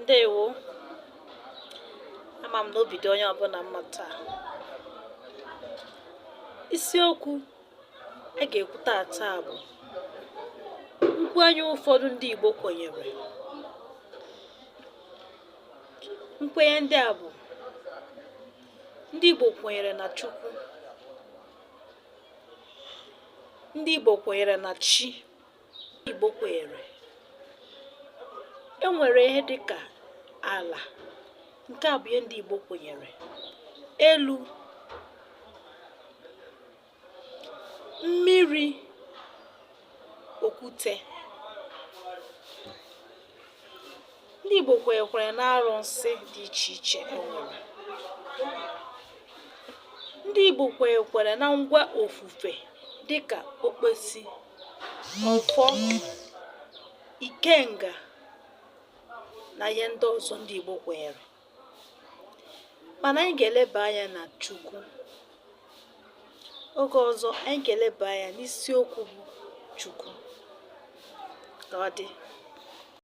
Ndewo, ama m na obi dị onye ọbụla mma taa. Isiokwu a ga-ekwu taa bụ nkwenye ụfọdụ ndị Igbo kwenyere. Nkwenye ndị a bụ ndị Igbo kwenyere na Chukwu, ndị Igbo kwenyere na Chi, ndị Igbo kwenyere enwere ihe dịka ala, nke a bụ ihe ndị Igbo kwenyere, elu, mmiri, okwute. Ndị Igbo kwenyekwara na arụsị dị iche iche enwere. Ndị Igbo kwenyekwara na ngwa ofufe dịka okpesi, ọfọ, ikenga na ihe ndị ọzọ ndị Igbo kwenyere. Mana anyị ga-eleba anya na Chukwu. Oge ọzọ anyị ga-eleba anya n'isiokwu bụ Chukwu. Ka ọ dị.